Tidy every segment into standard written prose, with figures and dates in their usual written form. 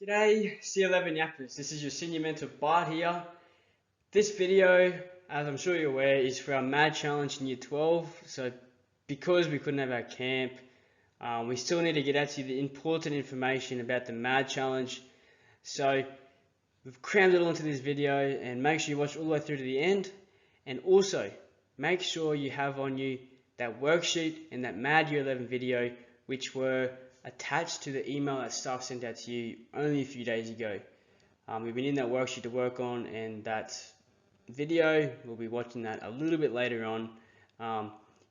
G'day C11 Yappers, this is your senior mentor Bart here. This video, as I'm sure you're aware, is for our MAD challenge in year 12. So because we couldn't have our camp, we still need to get out to you the important information about the MAD challenge. So we've crammed it all into this video, and make sure you watch all the way through to the end. And also, make sure you have on you that worksheet and that MAD year 11 video, which were attached to the email that staff sent out to you only a few days ago. We've been in that worksheet to work on, and that video, we'll be watching that a little bit later on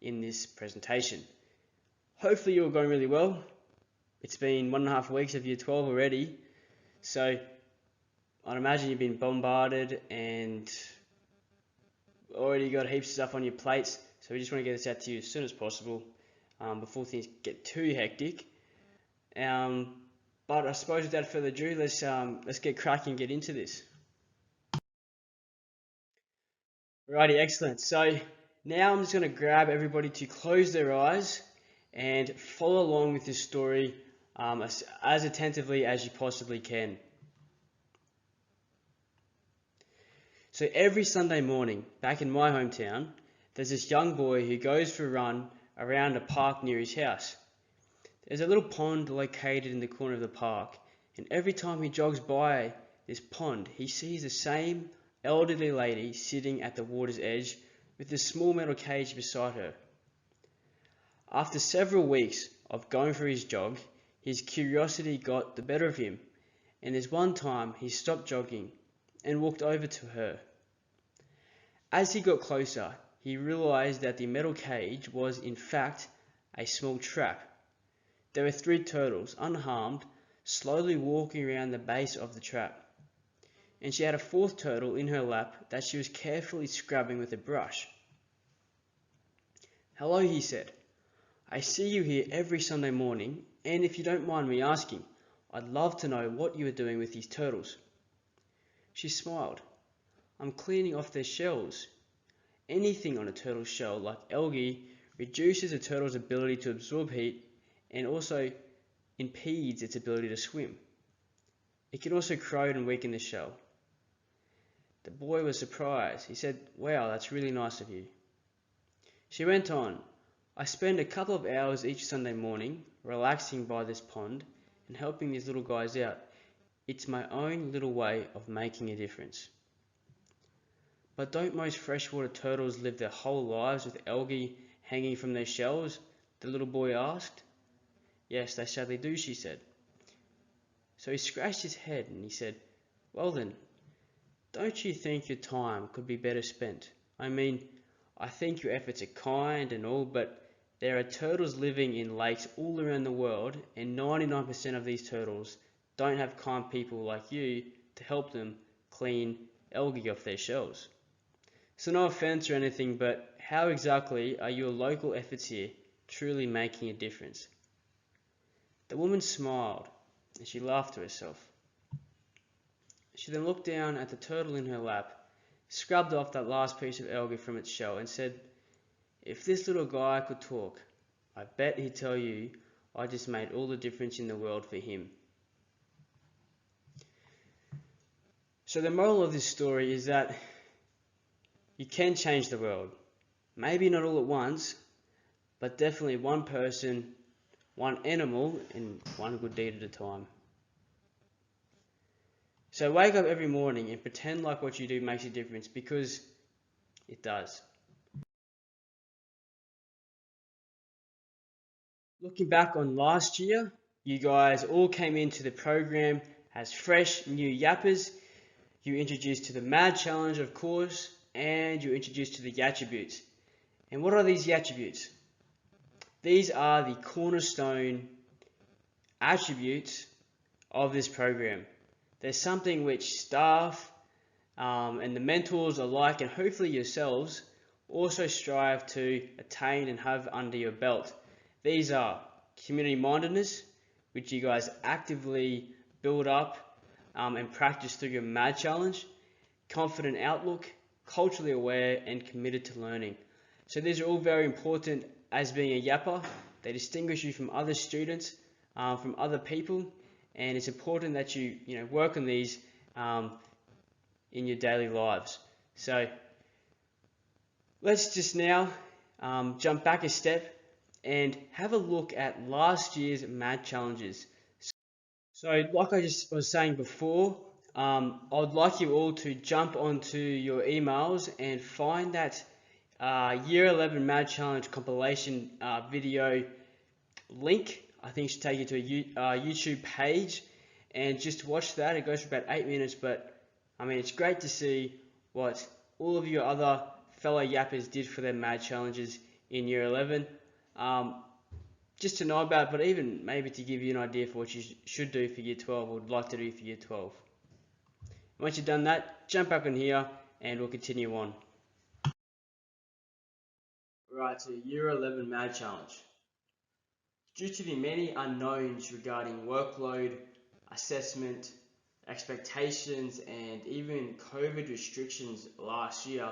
in this presentation. Hopefully you're going really well. It's been 1.5 weeks of year 12 already, so I'd imagine you've been bombarded and already got heaps of stuff on your plates, so we just want to get this out to you as soon as possible before things get too hectic. But I suppose without further ado, let's get cracking and get into this. Alrighty, excellent. So now I'm just going to grab everybody to close their eyes and follow along with this story as attentively as you possibly can. So every Sunday morning, back in my hometown, there's this young boy who goes for a run around a park near his house. There's a little pond located in the corner of the park, and every time he jogs by this pond, he sees the same elderly lady sitting at the water's edge with a small metal cage beside her. After several weeks of going for his jog, his curiosity got the better of him, and there's one time he stopped jogging and walked over to her. As he got closer, he realized that the metal cage was in fact a small trap. There were 3 turtles, unharmed, slowly walking around the base of the trap. And she had a 4th turtle in her lap that she was carefully scrubbing with a brush. "Hello," he said. "I see you here every Sunday morning, and if you don't mind me asking, I'd love to know what you are doing with these turtles." She smiled. "I'm cleaning off their shells. Anything on a turtle's shell, like algae, reduces a turtle's ability to absorb heat and also impedes its ability to swim. It can also corrode and weaken the shell." The boy was surprised. He said, "Wow, that's really nice of you." She went on, "I spend a couple of hours each Sunday morning relaxing by this pond and helping these little guys out. It's my own little way of making a difference." "But don't most freshwater turtles live their whole lives with algae hanging from their shells?" the little boy asked. "Yes, they sadly do," she said. So he scratched his head and he said, "Well then, don't you think your time could be better spent? I mean, I think your efforts are kind and all, but there are turtles living in lakes all around the world, and 99% of these turtles don't have kind people like you to help them clean algae off their shells. So no offense or anything, but how exactly are your local efforts here truly making a difference?" The woman smiled and she laughed to herself. She then looked down at the turtle in her lap, scrubbed off that last piece of algae from its shell and said, "If this little guy could talk, I bet he'd tell you I just made all the difference in the world for him." So the moral of this story is that you can change the world. Maybe not all at once, but definitely one person, one animal, and one good deed at a time. So wake up every morning and pretend like what you do makes a difference, because it does. Looking back on last year, you guys all came into the program as fresh new yappers. You introduced to the MAD challenge, of course, and you introduced to the attributes. And what are these attributes? These are the cornerstone attributes of this program. There's something which staff and the mentors alike, and hopefully yourselves, also strive to attain and have under your belt. These are community mindedness, which you guys actively build up and practice through your MAD challenge, confident outlook, culturally aware, and committed to learning. So these are all very important as being a yapper. They distinguish you from other students, from other people, and it's important that you work on these in your daily lives. So let's just now jump back a step and have a look at last year's math challenges. So like I just was saying before, I'd like you all to jump onto your emails and find that Year 11 Math Challenge compilation video link. I think it should take you to a YouTube page, and just watch that. It goes for about 8 minutes, but I mean, it's great to see what all of your other fellow yappers did for their math challenges in Year 11. Just to know about, but even maybe to give you an idea for what you should do for Year 12 or would like to do for Year 12. Once you've done that, jump back in here and we'll continue on. Right, so Year 11 Math Challenge. Due to the many unknowns regarding workload, assessment, expectations, and even COVID restrictions last year,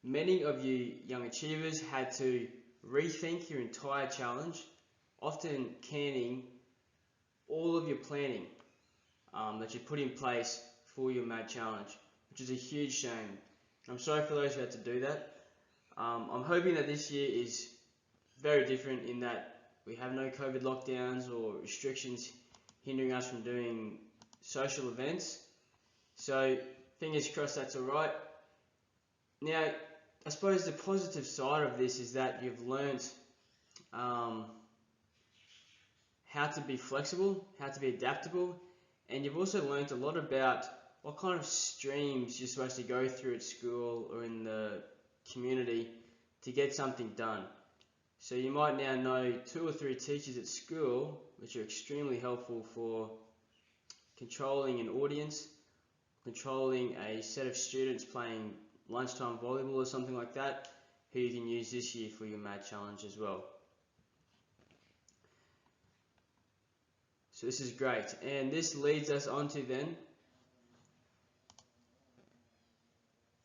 many of you young achievers had to rethink your entire challenge, often canning all of your planning that you put in place for your math challenge, which is a huge shame. I'm sorry for those who had to do that. I'm hoping that this year is very different in that we have no COVID lockdowns or restrictions hindering us from doing social events. So fingers crossed that's alright. Now, I suppose the positive side of this is that you've learnt how to be flexible, how to be adaptable, and you've also learnt a lot about what kind of streams you're supposed to go through at school or in the community to get something done. So you might now know 2 or 3 teachers at school which are extremely helpful for controlling an audience, controlling a set of students playing lunchtime volleyball or something like that, who you can use this year for your math challenge as well. So this is great, and this leads us on to then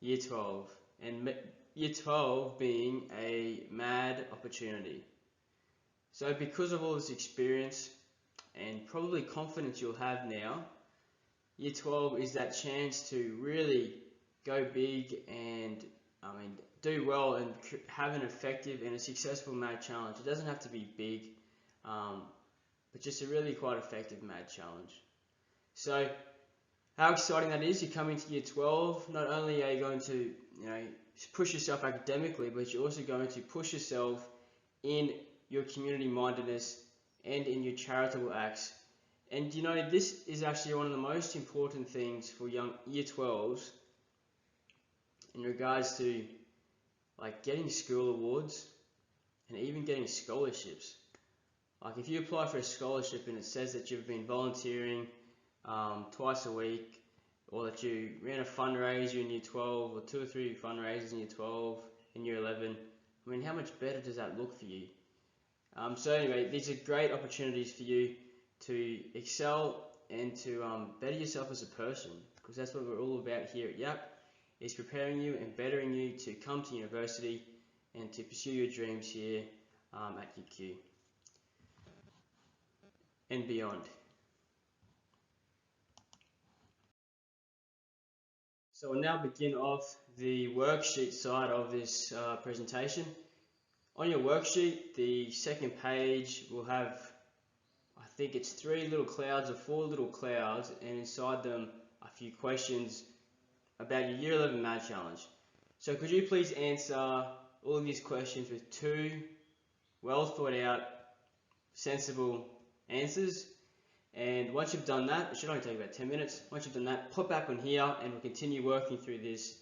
Year 12, and Year 12 being a mad opportunity. So because of all this experience and probably confidence you'll have now, Year 12 is that chance to really go big and do well and have an effective and a successful math challenge. It doesn't have to be big, but just a really quite effective math challenge. So how exciting that is. You're coming to Year 12. Not only are you going to push yourself academically, but you're also going to push yourself in your community mindedness and in your charitable acts. And this is actually one of the most important things for young Year 12s in regards to getting school awards and even getting scholarships. Like if you apply for a scholarship and it says that you've been volunteering twice a week, or that you ran a fundraiser in Year 12, or 2 or 3 fundraisers in Year 12, in Year 11, I mean, how much better does that look for you? So anyway, these are great opportunities for you to excel and to better yourself as a person, because that's what we're all about here at YAP, is preparing you and bettering you to come to university and to pursue your dreams here at UQ and beyond. So we'll now begin off the worksheet side of this presentation. On your worksheet, the second page will have, I think it's 3 little clouds or 4 little clouds, and inside them a few questions about your Year 11 Math Challenge. So could you please answer all of these questions with 2 well thought out, sensible answers? And once you've done that, it should only take about 10 minutes. Once you've done that, pop back on here and we'll continue working through this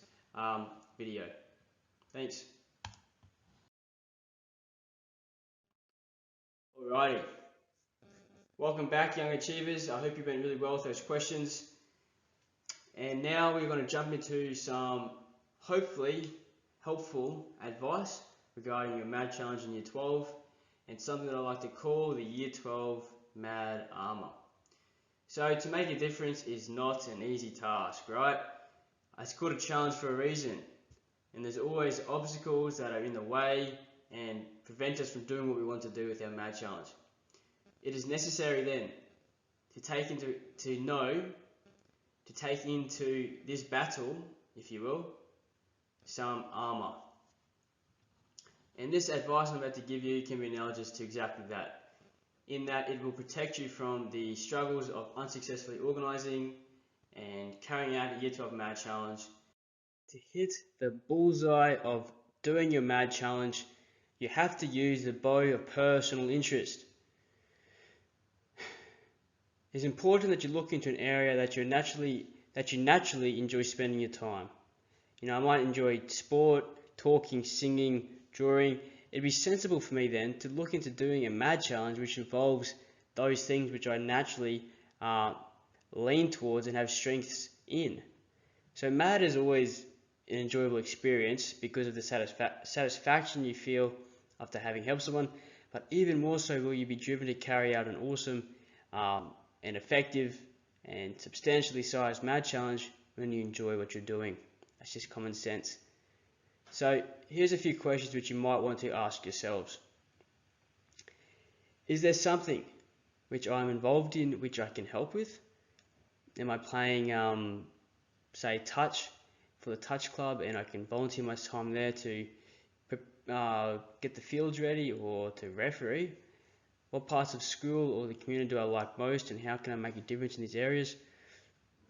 video. Thanks. Alrighty. Welcome back, young achievers. I hope you've been really well with those questions. And now we're going to jump into some hopefully helpful advice regarding your math challenge in Year 12 and something that I like to call the Year 12 Mad Armor. So to make a difference is not an easy task, right? It's called a challenge for a reason, and there's always obstacles that are in the way and prevent us from doing what we want to do with our math challenge. It is necessary then take into this battle, if you will, some armor. And this advice I'm about to give you can be analogous to exactly that, in that it will protect you from the struggles of unsuccessfully organising and carrying out a Year 12 Mad Challenge. To hit the bullseye of doing your Mad Challenge, you have to use the bow of personal interest. It's important that you look into an area that you naturally enjoy spending your time. I might enjoy sport, talking, singing, drawing. It'd be sensible for me then to look into doing a Mad Challenge which involves those things which I naturally lean towards and have strengths in. So Mad is always an enjoyable experience because of the satisfaction you feel after having helped someone, but even more so will you be driven to carry out an awesome and effective and substantially sized Mad Challenge when you enjoy what you're doing. That's just common sense. So here's a few questions which you might want to ask yourselves. Is there something which I'm involved in which I can help with? Am I playing, say, touch for the touch club and I can volunteer my time there to get the fields ready or to referee? What parts of school or the community do I like most, and how can I make a difference in these areas?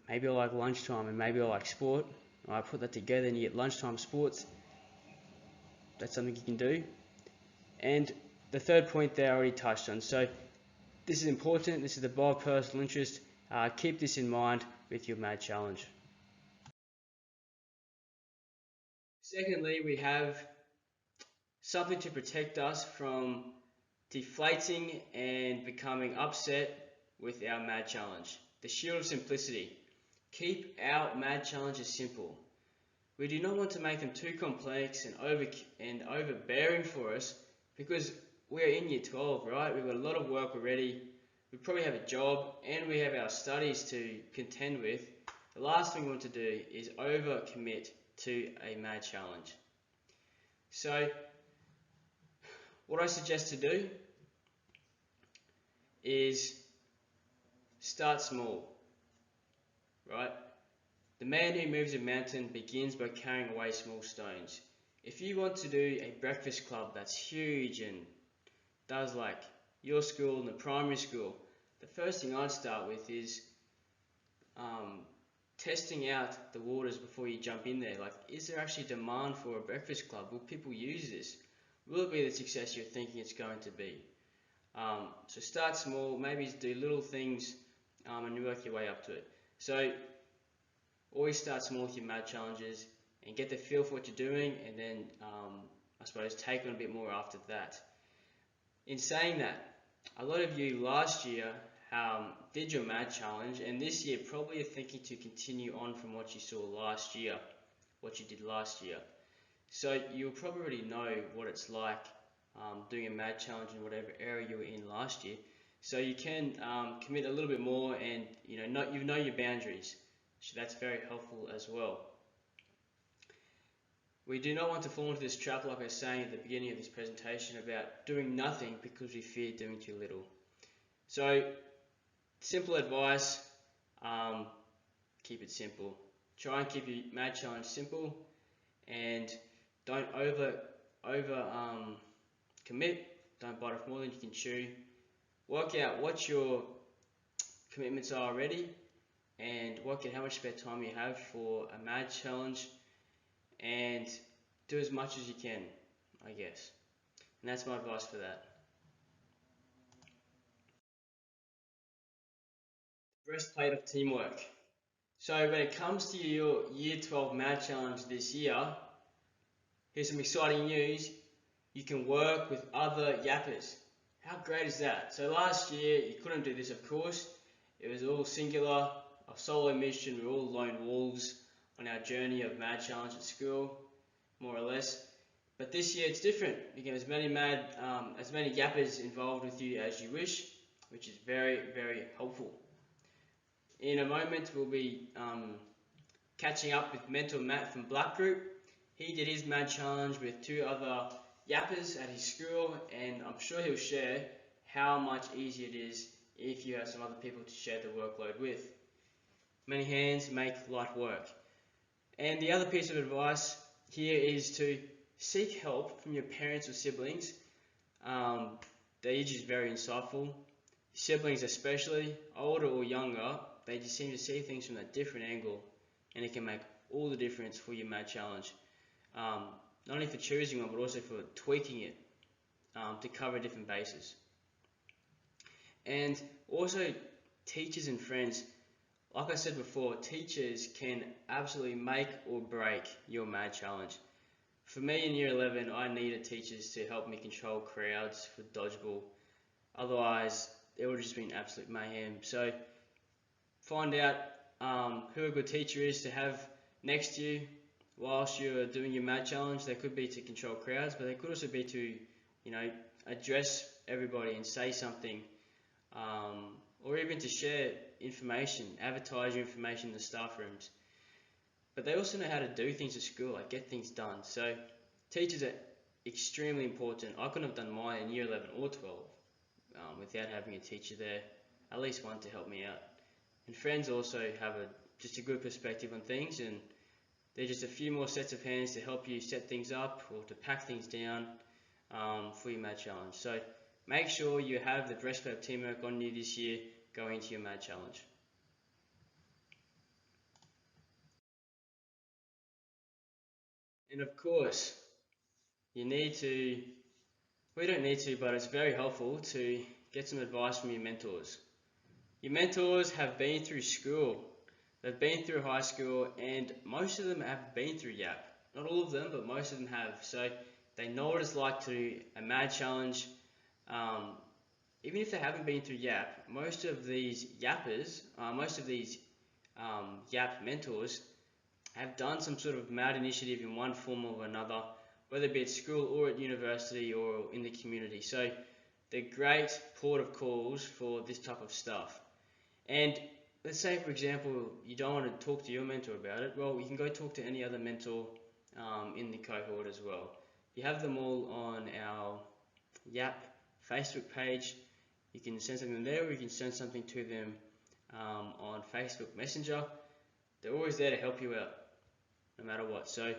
Maybe I like lunchtime and maybe I like sport. I put that together and you get lunchtime sports. That's something you can do. And the third point there I already touched on. So this is important. This is the bow of personal interest. Keep this in mind with your Mad Challenge. Secondly, we have something to protect us from deflating and becoming upset with our Mad Challenge. The shield of simplicity. Keep our Mad Challenges simple. We do not want to make them too complex and overbearing for us, because we're in Year 12, right? We've got a lot of work already. We probably have a job and we have our studies to contend with. The last thing we want to do is overcommit to a Mad Challenge. So what I suggest to do is start small, right? The man who moves a mountain begins by carrying away small stones. If you want to do a breakfast club that's huge and does like your school and the primary school, the first thing I'd start with is testing out the waters before you jump in there. Like, is there actually demand for a breakfast club? Will people use this? Will it be the success you're thinking it's going to be? So start small, maybe do little things and you work your way up to it. So always start small with your Mad Challenges and get the feel for what you're doing, and then I suppose take on a bit more after that. In saying that, a lot of you last year did your Mad Challenge, and this year probably are thinking to continue on from what you saw last year, what you did last year. So you'll probably already know what it's like doing a Mad Challenge in whatever area you were in last year. So you can commit a little bit more, and you know your boundaries. So that's very helpful as well. We do not want to fall into this trap, like I was saying at the beginning of this presentation, about doing nothing because we fear doing too little. So simple advice, keep it simple. Try and keep your Mad Challenge simple, and don't over commit. Don't bite off more than you can chew. Work out what your commitments are already, and work out how much spare time you have for a Mad Challenge, and do as much as you can, I guess. And that's my advice for that. Breastplate of teamwork. So when it comes to your Year 12 Mad Challenge this year, here's some exciting news. You can work with other yappers. How great is that? So last year you couldn't do this, of course. It was all singular, a solo mission. We were all lone wolves on our journey of Mad Challenge at school, more or less. But this year it's different. You can have as many yappers involved with you as you wish, which is very, very helpful. In a moment we'll be catching up with Mentor Matt from Black Group. He did his Mad Challenge with 2 other yappers at his school, and I'm sure he'll share how much easier it is if you have some other people to share the workload with. Many hands make light work. And the other piece of advice here is to seek help from your parents or siblings. They're usually very insightful. Siblings especially, older or younger, they just seem to see things from a different angle, and it can make all the difference for your math challenge. Not only for choosing one, but also for tweaking it to cover different bases. And also teachers and friends. Like I said before, teachers can absolutely make or break your math challenge. For me in year 11, I needed teachers to help me control crowds for dodgeball. Otherwise, it would have just been absolute mayhem. So find out who a good teacher is to have next to you whilst you're doing your math challenge. They could be to control crowds, but they could also be to, address everybody and say something, or even to share information, advertise your information in the staff rooms. But they also know how to do things at school, like get things done. So teachers are extremely important. I couldn't have done mine in year 11 or 12 without having a teacher there, at least one to help me out. And friends also have just a good perspective on things, and they're just a few more sets of hands to help you set things up or to pack things down for your math challenge. So make sure you have the breastplate of teamwork on you this year going into your math challenge. And of course, we don't need to, but it's very helpful to get some advice from your mentors. Your mentors have been through school, they've been through high school, and most of them have been through YAP. Not all of them, but most of them have. So they know what it's like to do a math challenge. Even if they haven't been through YAP, most of these YAPers, YAP mentors have done some sort of math initiative in one form or another, whether it be at school or at university or in the community. So they're great port of calls for this type of stuff. And let's say, for example, you don't want to talk to your mentor about it. Well, you can go talk to any other mentor in the cohort as well. You have them all on our YAP Facebook page. You can send something there, or you can send something to them on Facebook Messenger. They're always there to help you out, no matter what. So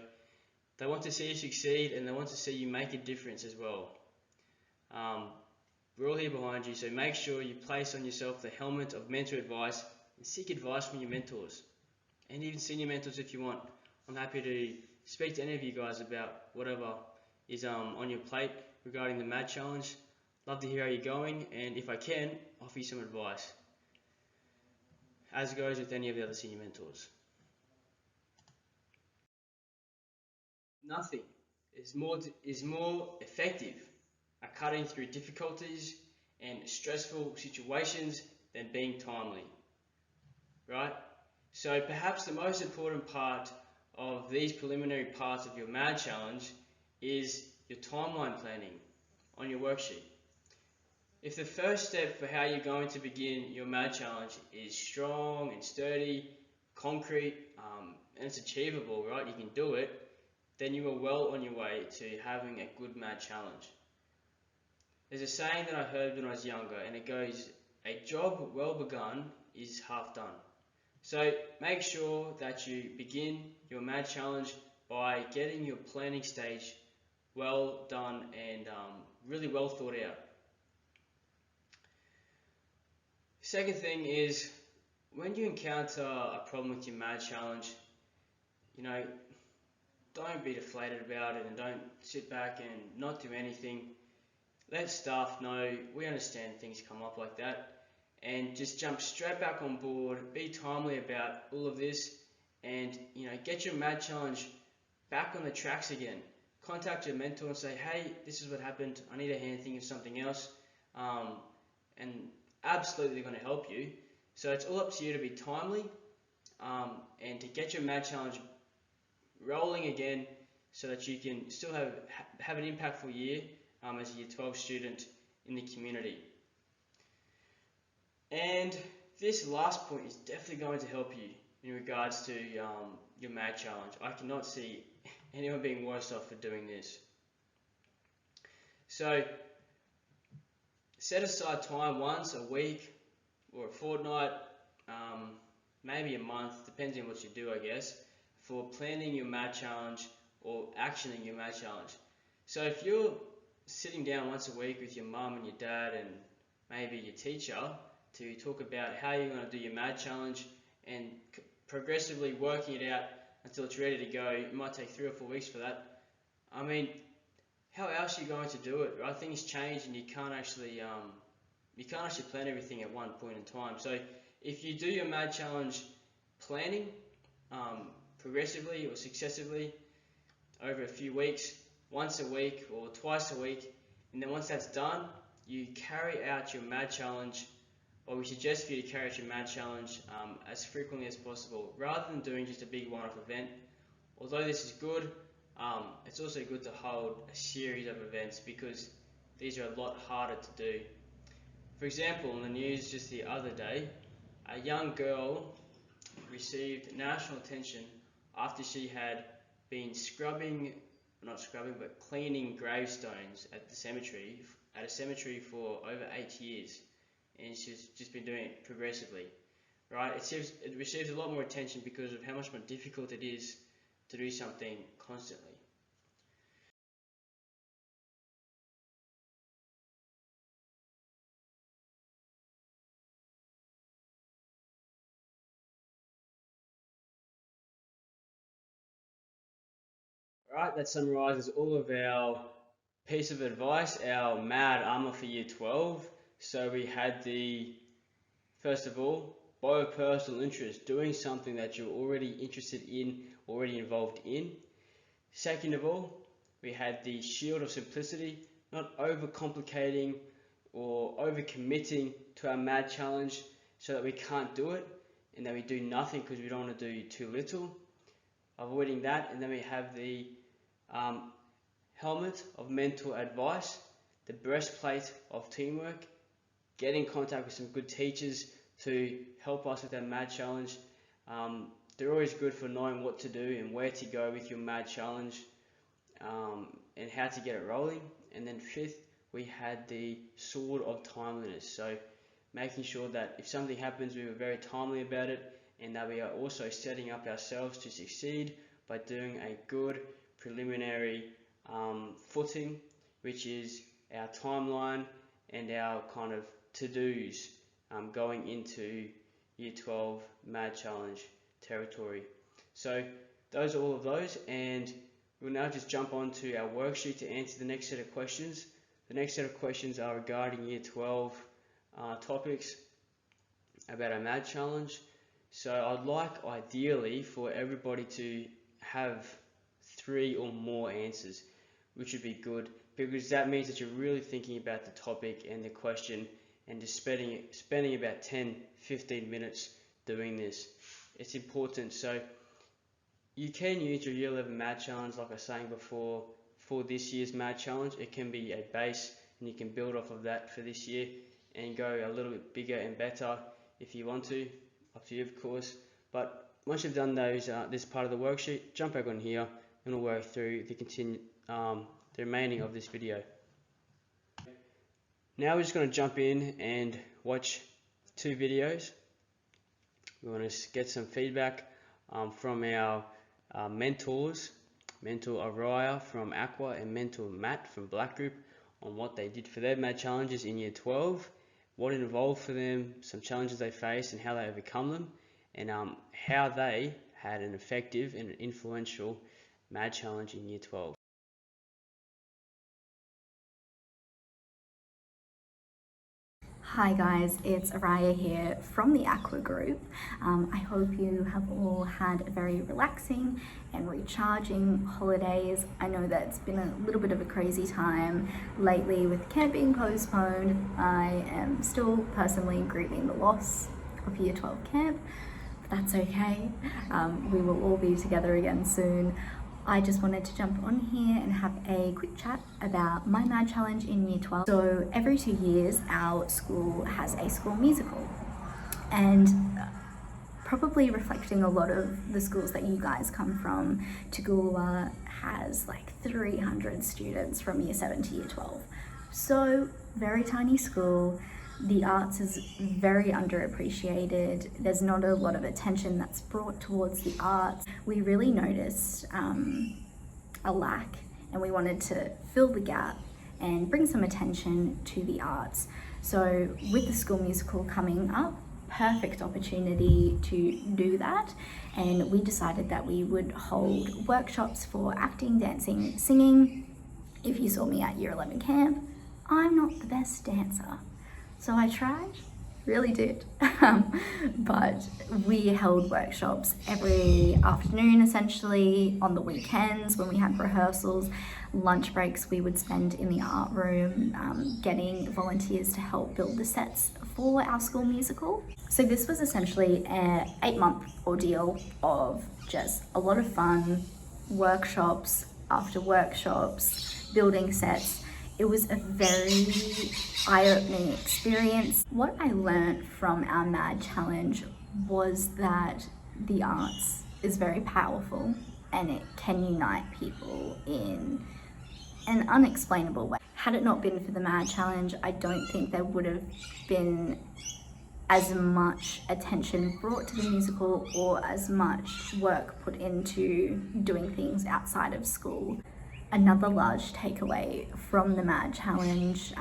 they want to see you succeed, and they want to see you make a difference as well. We're all here behind you, so make sure you place on yourself the helmet of mentor advice and seek advice from your mentors, and even senior mentors if you want. I'm happy to speak to any of you guys about whatever is on your plate regarding the math challenge. Love to hear how you're going, and if I can, offer you some advice, as goes with any of the other senior mentors. Nothing is more effective at cutting through difficulties and stressful situations than being timely, right? So perhaps the most important part of these preliminary parts of your math challenge is your timeline planning on your worksheet. If the first step for how you're going to begin your math challenge is strong and sturdy, concrete, and it's achievable, right? You can do it, then you are well on your way to having a good math challenge. There's a saying that I heard when I was younger, and it goes, a job well begun is half done. So make sure that you begin your math challenge by getting your planning stage well done and really well thought out. Second thing is, when you encounter a problem with your math challenge, don't be deflated about it and don't sit back and not do anything. Let staff know we understand things come up like that, and just jump straight back on board, be timely about all of this, and get your math challenge back on the tracks again. Contact your mentor and say, hey, this is what happened, I need a hand thinking of something else, and absolutely going to help you. So it's all up to you to be timely and to get your math challenge rolling again, so that you can still have an impactful year as a year 12 student in the community. And this last point is definitely going to help you in regards to your math challenge. I cannot see anyone being worse off for doing this. So set aside time once a week or a fortnight, maybe a month, depends on what you do, I guess, for planning your math challenge or actioning your math challenge. So if you're sitting down once a week with your mum and your dad and maybe your teacher to talk about how you're going to do your math challenge and progressively working it out until it's ready to go, it might take 3 or 4 weeks for that. I mean, how else are you going to do it, right? Things change and you can't actually plan everything at one point in time. So if you do your math challenge planning progressively or successively over a few weeks, once a week or twice a week, and then once that's done, you carry out your math challenge, or we suggest for you to carry out your math challenge as frequently as possible, rather than doing just a big one-off event. Although this is good, it's also good to hold a series of events because these are a lot harder to do. For example, in the news just the other day, a young girl received national attention after she had been cleaning gravestones at a cemetery for over 8 years, and she's just been doing it progressively. Right? It receives a lot more attention because of how much more difficult it is to do something constantly. Right, that summarizes all of our piece of advice, our mad armor for year 12. So we had first of all, bio personal interest, doing something that you're already interested in, already involved in. Second of all, we had the shield of simplicity, not overcomplicating or overcommitting to our mad challenge so that we can't do it and that we do nothing because we don't want to do too little. Avoiding that. And then we have the helmet of mental advice, the breastplate of teamwork, get in contact with some good teachers to help us with our mad challenge. They're always good for knowing what to do and where to go with your mad challenge and how to get it rolling. And then fifth, we had the sword of timeliness. So making sure that if something happens, we were very timely about it, and that we are also setting up ourselves to succeed by doing a good preliminary footing, which is our timeline and our kind of to-dos going into Year 12 Mad Challenge territory. So those are all of those, and we'll now just jump on to our worksheet to answer the next set of questions. The next set of questions are regarding Year 12 topics about our Mad Challenge. So I'd like ideally for everybody to have 3 or more answers, which would be good, because that means that you're really thinking about the topic and the question and just spending about 10-15 minutes doing this. It's important. So you can use your Year 11 Math Challenge, like I was saying before, for this year's Math Challenge. It can be a base and you can build off of that for this year and go a little bit bigger and better if you want to. Up to you, of course. But once you've done this part of the worksheet, jump back on here and we'll work through the remaining of this video. Now we're just going to jump in and watch 2 videos. We want to get some feedback from our mentors, Mentor Araya from Aqua and Mentor Matt from Black Group, on what they did for their math challenges in Year 12, what it involved for them, some challenges they faced and how they overcome them, and how they had an effective and an influential math challenge in Year 12. Hi guys, it's Araya here from the Aqua Group. I hope you have all had a very relaxing and recharging holidays. I know that it's been a little bit of a crazy time lately with camp being postponed. I am still personally grieving the loss of Year 12 camp, but that's okay. We will all be together again soon. I just wanted to jump on here and have a quick chat about my Mad Challenge in Year 12. So every 2 years our school has a school musical, and probably reflecting a lot of the schools that you guys come from, Toogoolawah has like 300 students from Year 7 to Year 12. So very tiny school, The arts is very underappreciated. There's not a lot of attention that's brought towards the arts. We really noticed a lack, and we wanted to fill the gap and bring some attention to the arts. So with the school musical coming up, perfect opportunity to do that, and we decided that we would hold workshops for acting, dancing, singing. If you saw me at Year 11 camp, I'm not the best dancer, so I tried, really did. But we held workshops every afternoon, essentially, on the weekends when we had rehearsals. Lunch breaks we would spend in the art room, getting volunteers to help build the sets for our school musical. So this was essentially an 8-month ordeal of just a lot of fun, workshops after workshops, building sets. It was a very eye-opening experience. What I learned from our MAD challenge was that the arts is very powerful and it can unite people in an unexplainable way. Had it not been for the MAD challenge, I don't think there would have been as much attention brought to the musical or as much work put into doing things outside of school. Another large takeaway from the MAD challenge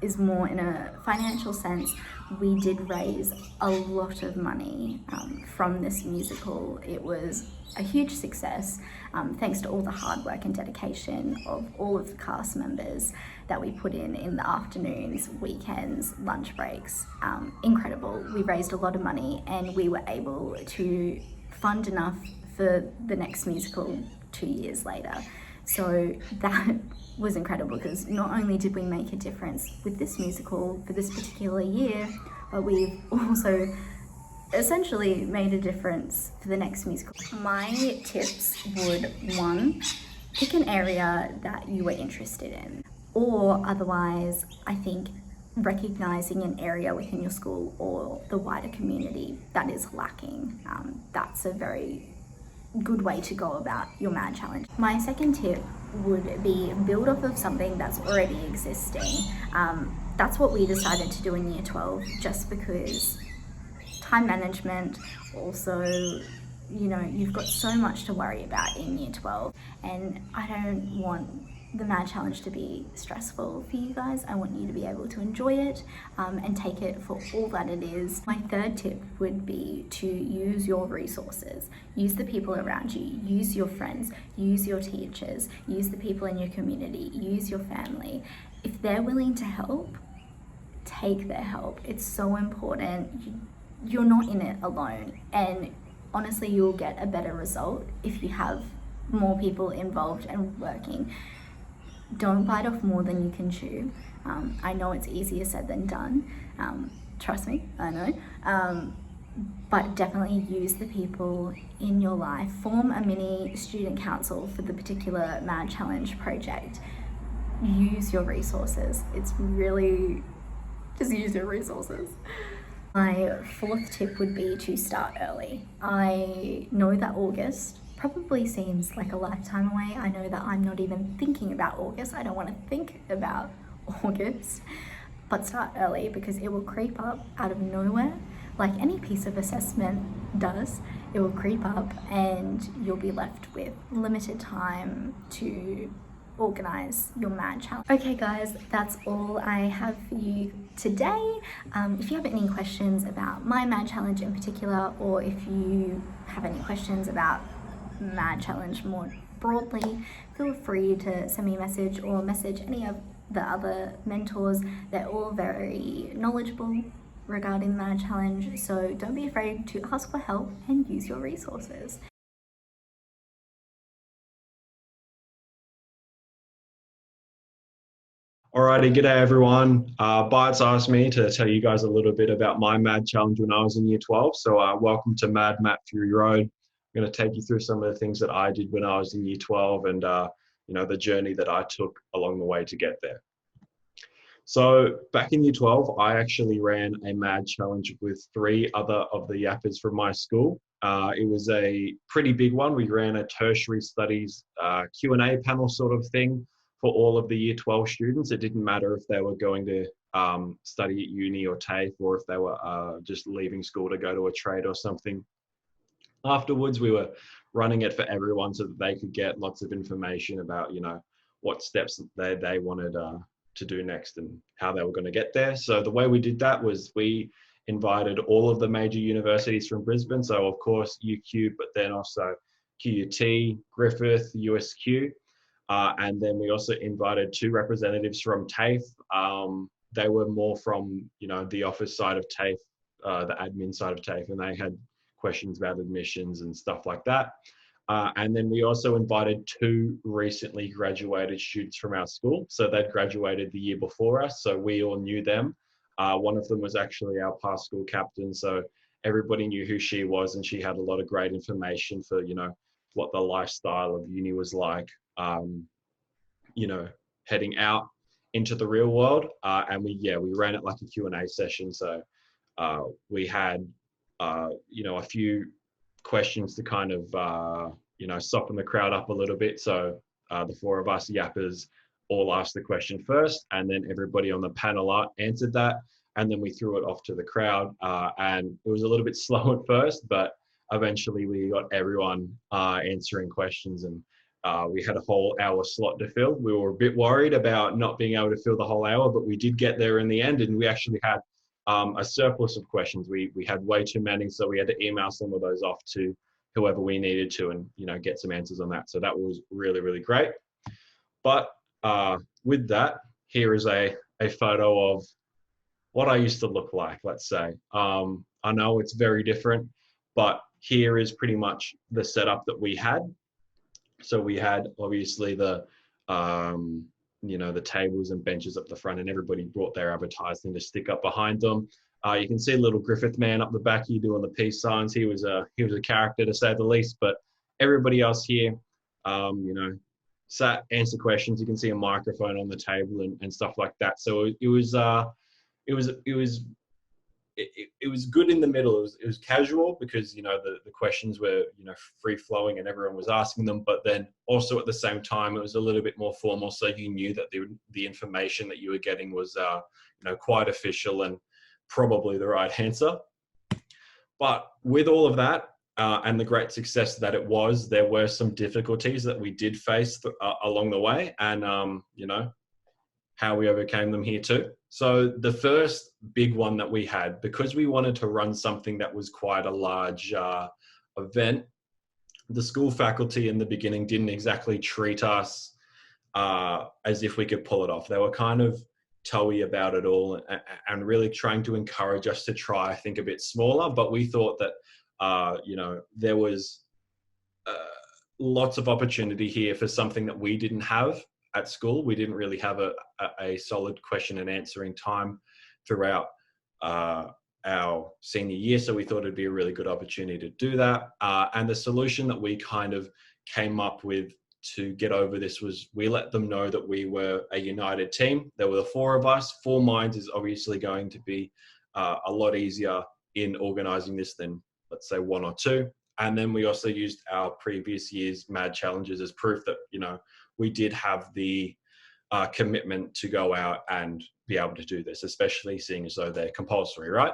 is more in a financial sense. We did raise a lot of money from this musical. It was a huge success, thanks to all the hard work and dedication of all of the cast members that we put in the afternoons, weekends, lunch breaks. Incredible. We raised a lot of money and we were able to fund enough for the next musical 2 years later. So that was incredible, because not only did we make a difference with this musical for this particular year, but we've also essentially made a difference for the next musical. My tips would, 1, pick an area that you are interested in, or otherwise, I think recognizing an area within your school or the wider community that is lacking. That's a very good way to go about your MAD challenge. My second tip would be build off of something that's already existing. That's what we decided to do in Year 12, just because time management, also, you know, you've got so much to worry about in Year 12, and I don't want the MAD challenge to be stressful for you guys. I want you to be able to enjoy it and take it for all that it is. My third tip would be to use your resources. Use the people around you, use your friends, use your teachers, use the people in your community, use your family. If they're willing to help, take their help. It's so important. You're not in it alone, and honestly, you'll get a better result if you have more people involved and working. Don't bite off more than you can chew. I know it's easier said than done. Trust me, I know. But definitely use the people in your life. Form a mini student council for the particular MAD challenge project. Use your resources. It's really, just use your resources. My fourth tip would be to start early. I know that August probably seems like a lifetime away. I know that I'm not even thinking about August. I don't want to think about August, but start early, because it will creep up out of nowhere. Like any piece of assessment does, it will creep up and you'll be left with limited time to organize your MAD challenge. Okay guys, that's all I have for you today. If you have any questions about my MAD challenge in particular, or if you have any questions about MAD challenge more broadly, feel free to send me a message or message any of the other mentors. They're all very knowledgeable regarding the MAD challenge, so don't be afraid to ask for help and use your resources. Alrighty, g'day everyone. Bart's asked me to tell you guys a little bit about my MAD challenge when I was in Year 12. So welcome to Mad Map Fury Road. I'm going to take you through some of the things that I did when I was in Year 12 and you know, the journey that I took along the way to get there. So back in Year 12, I actually ran a MAD challenge with 3 other of the yappers from my school. It was a pretty big one. We ran a tertiary studies Q&A panel sort of thing for all of the Year 12 students. It didn't matter if they were going to study at uni or TAFE, or if they were just leaving school to go to a trade or something. Afterwards, we were running it for everyone so that they could get lots of information about, what steps they wanted to do next and how they were going to get there. So the way we did that was we invited all of the major universities from Brisbane. So of course UQ, but then also QUT, Griffith, USQ. And then we also invited 2 representatives from TAFE. They were more from, the office side of TAFE, the admin side of TAFE, and they had questions about admissions and stuff like that. And then we also invited 2 recently graduated students from our school. So they'd graduated the year before us, so we all knew them. One of them was actually our past school captain, so everybody knew who she was, and she had a lot of great information for, what the lifestyle of uni was like, heading out into the real world. And we ran it like a Q&A session. So we had, a few questions to kind of, soften the crowd up a little bit. So the 4 of us yappers all asked the question first, and then everybody on the panel answered that. And then we threw it off to the crowd. And it was a little bit slow at first, but eventually we got everyone answering questions, and we had a whole hour slot to fill. We were a bit worried about not being able to fill the whole hour, but we did get there in the end, and we actually had a surplus of questions. We had way too many, so we had to email some of those off to whoever we needed to, and get some answers on that. So that was really, really great. But with that, here is a photo of what I used to look like, let's say. I know it's very different, but here is pretty much the setup that we had. So we had obviously the tables and benches up the front, and everybody brought their advertising to stick up behind them. You can see little Griffith man up the back here doing the peace signs. He was a character, to say the least. But everybody else here, sat, answer questions. You can see a microphone on the table and stuff like that. So it was good in the middle. It was casual because the questions were free flowing and everyone was asking them, but then also at the same time it was a little bit more formal, so you knew that the information that you were getting was quite official and probably the right answer. But with all of that and the great success that it was, there were some difficulties that we did face along the way, and how we overcame them here too. So the first big one that we had, because we wanted to run something that was quite a large event, the school faculty in the beginning didn't exactly treat us as if we could pull it off. They were kind of toey about it all and really trying to encourage us to try, I think, a bit smaller. But we thought that, there was lots of opportunity here for something that we didn't have at school. We didn't really have a solid question and answering time throughout our senior year. So we thought it'd be a really good opportunity to do that. And the solution that we kind of came up with to get over this was we let them know that we were a united team. There were the 4 of us. 4 minds is obviously going to be a lot easier in organizing this than, let's say, 1 or 2. And then we also used our previous year's MAD challenges as proof that, we did have the commitment to go out and be able to do this, especially seeing as though they're compulsory, right?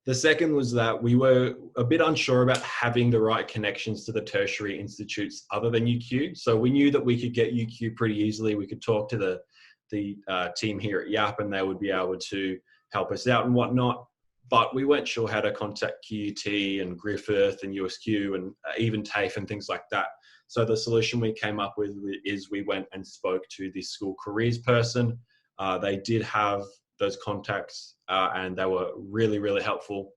The second was that we were a bit unsure about having the right connections to the tertiary institutes other than UQ. So we knew that we could get UQ pretty easily. We could talk to the team here at YAP and they would be able to help us out and whatnot. But we weren't sure how to contact QUT and Griffith and USQ and even TAFE and things like that. So the solution we came up with is we went and spoke to the school careers person. They did have those contacts and they were really, really helpful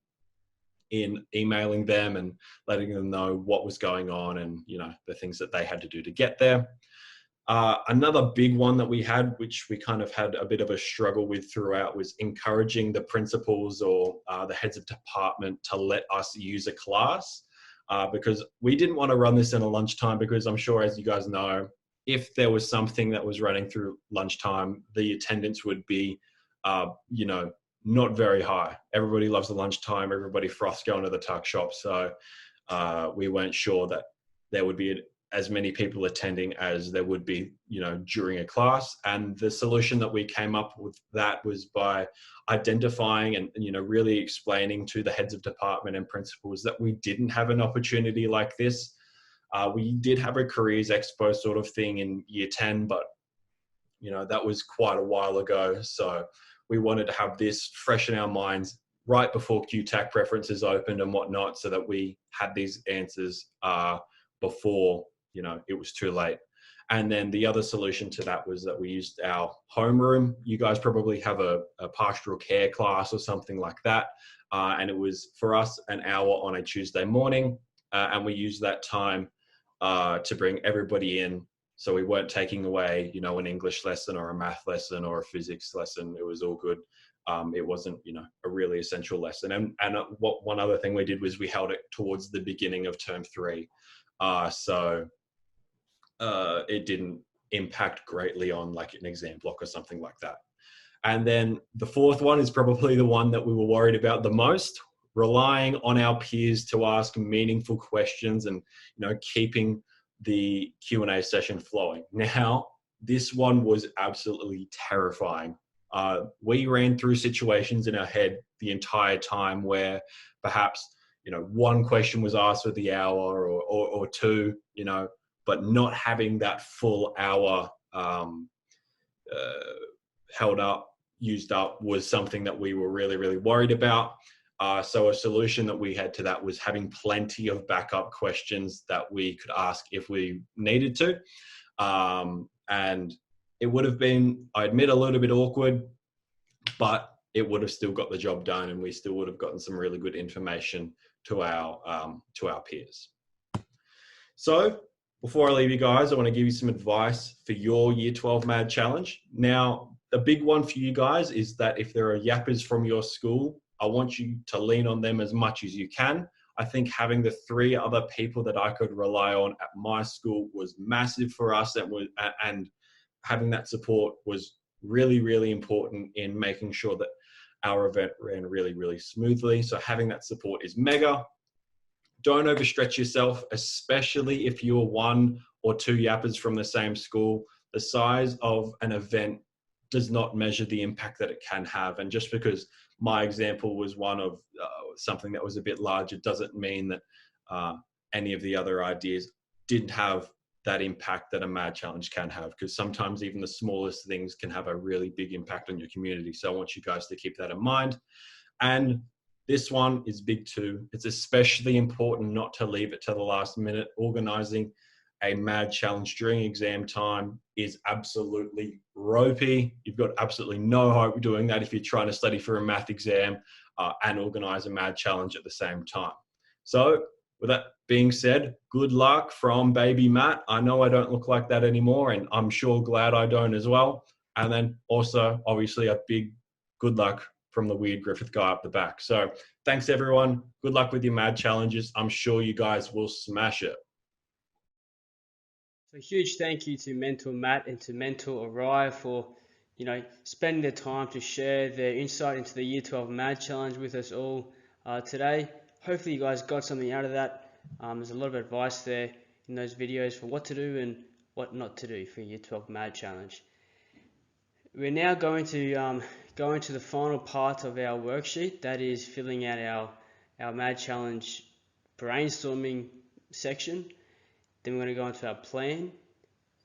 in emailing them and letting them know what was going on and, the things that they had to do to get there. Another big one that we had, which we kind of had a bit of a struggle with throughout, was encouraging the principals or the heads of department to let us use a class. Because we didn't want to run this in a lunchtime, because I'm sure, as you guys know, if there was something that was running through lunchtime, the attendance would be, not very high. Everybody loves the lunchtime. Everybody froths going to the tuck shop. So we weren't sure that there would be as many people attending as there would be, during a class. And the solution that we came up with that was by identifying and really explaining to the heads of department and principals that we didn't have an opportunity like this. We did have a careers expo sort of thing in year 10, but that was quite a while ago. So we wanted to have this fresh in our minds right before QTAC preferences opened and whatnot, so that we had these answers before it was too late. And then the other solution to that was that we used our homeroom. You guys probably have a pastoral care class or something like that. And it was for us an hour on a Tuesday morning. And we used that time to bring everybody in. So we weren't taking away, an English lesson or a math lesson or a physics lesson. It was all good. It wasn't, a really essential lesson. And one other thing we did was we held it towards the beginning of term 3. So it didn't impact greatly on like an exam block or something like that. And then the fourth one is probably the one that we were worried about the most: relying on our peers to ask meaningful questions and, keeping the Q&A session flowing. Now, this one was absolutely terrifying. We ran through situations in our head the entire time where perhaps, one question was asked for the hour or two, but not having that full hour used up was something that we were really, really worried about. So a solution that we had to that was having plenty of backup questions that we could ask if we needed to. And it would have been, I admit, a little bit awkward, but it would have still got the job done, and we still would have gotten some really good information to our peers. So before I leave you guys, I want to give you some advice for your Year 12 MAD Challenge. Now, the big one for you guys is that if there are yappers from your school, I want you to lean on them as much as you can. I think having the 3 other people that I could rely on at my school was massive for us, and having that support was really, really important in making sure that our event ran really, really smoothly. So having that support is mega. Don't overstretch yourself, especially if you're 1 or 2 yappers from the same school. The size of an event does not measure the impact that it can have. And just because my example was one of something that was a bit larger doesn't mean that any of the other ideas didn't have that impact that a MAD challenge can have, because sometimes even the smallest things can have a really big impact on your community. So I want you guys to keep that in mind. And this one is big too. It's especially important not to leave it to the last minute. Organizing a MAD challenge during exam time is absolutely ropey. You've got absolutely no hope doing that if you're trying to study for a math exam and organize a MAD challenge at the same time. So with that being said, good luck from baby Matt. I know I don't look like that anymore, and I'm sure glad I don't as well. And then also, obviously, a big good luck from the weird Griffith guy up the back. So thanks, everyone. Good luck with your MAD challenges. I'm sure you guys will smash it. So huge thank you to Mentor Matt and to Mentor Araya for, spending the time to share their insight into the Year 12 MAD Challenge with us all today. Hopefully you guys got something out of that. There's a lot of advice there in those videos for what to do and what not to do for Year 12 MAD Challenge. We're now going to go into the final part of our worksheet, that is filling out our MAD Challenge brainstorming section. Then we're going to go into our plan.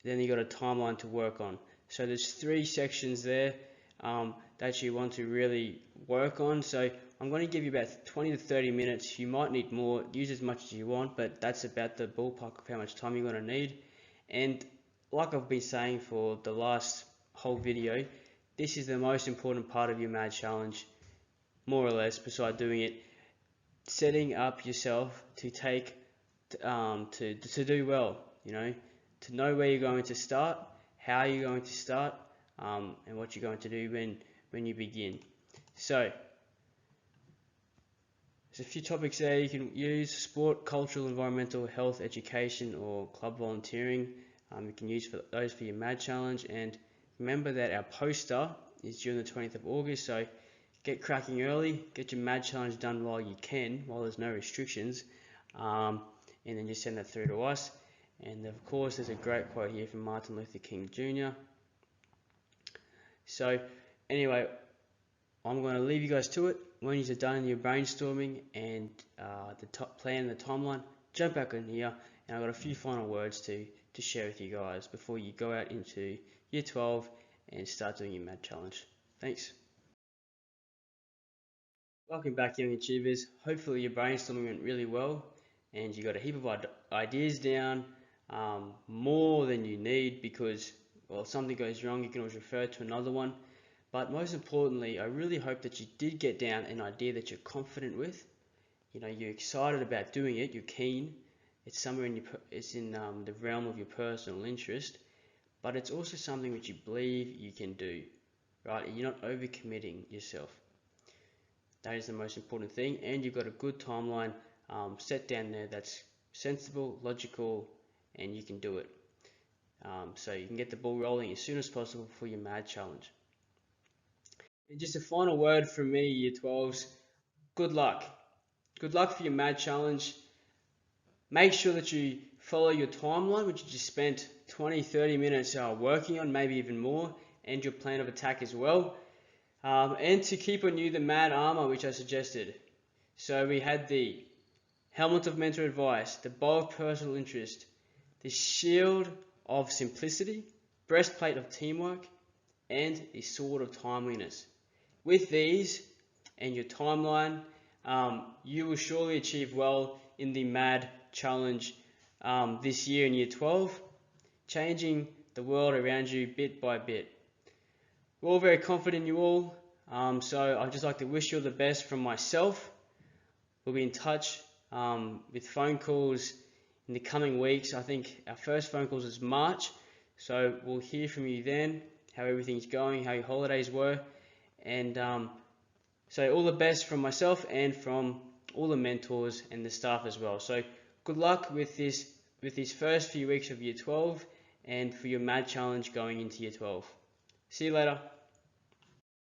Then you've got a timeline to work on. So there's 3 sections there that you want to really work on. So I'm going to give you about 20 to 30 minutes. You might need more, use as much as you want, but that's about the ballpark of how much time you're going to need. And like I've been saying for the last whole video, this is the most important part of your MAD challenge, more or less, besides doing it. Setting up yourself to take to do well, to know where you're going to start, how you're going to start, and what you're going to do when you begin. So there's a few topics there you can use: sport, cultural, environmental, health, education, or club volunteering. You can use those for your MAD challenge. And remember that our poster is due on the 20th of August, so get cracking early, get your MAD challenge done while you can, while there's no restrictions, and then just send that through to us. And of course, there's a great quote here from Martin Luther King Jr. So anyway, I'm going to leave you guys to it. When you're done your brainstorming and the plan and the timeline, jump back in here, and I've got a few final words to share with you guys before you go out into year 12 and start doing your math challenge. Thanks. Welcome back, young achievers. Hopefully your brainstorming went really well and you got a heap of ideas down, more than you need, because, well, if something goes wrong, you can always refer to another one. But most importantly, I really hope that you did get down an idea that you're confident with. You know, you're excited about doing it, you're keen. It's somewhere in the realm of your personal interest, but it's also something which you believe you can do, right? And you're not overcommitting yourself. That is the most important thing, and you've got a good timeline set down there that's sensible, logical, and you can do it. So you can get the ball rolling as soon as possible for your MAD challenge. And just a final word from me, Year 12s, good luck. Good luck for your MAD challenge. Make sure that you follow your timeline, which you just spent 20-30 minutes working on, maybe even more, and your plan of attack as well. And to keep on you the MAD armor, which I suggested. So we had the helmet of mentor advice, the bow of personal interest, the shield of simplicity, breastplate of teamwork, and the sword of timeliness. With these and your timeline, you will surely achieve well in the MAD challenge this year in year 12, changing the world around you bit by bit. We're all very confident in you all, so I'd just like to wish you all the best from myself. We'll be in touch with phone calls in the coming weeks. I think our first phone calls is March, so we'll hear from you then, how everything's going, how your holidays were, and so all the best from myself and from all the mentors and the staff as well. So good luck with these first few weeks of year 12 and for your MAD challenge going into year 12. See you later.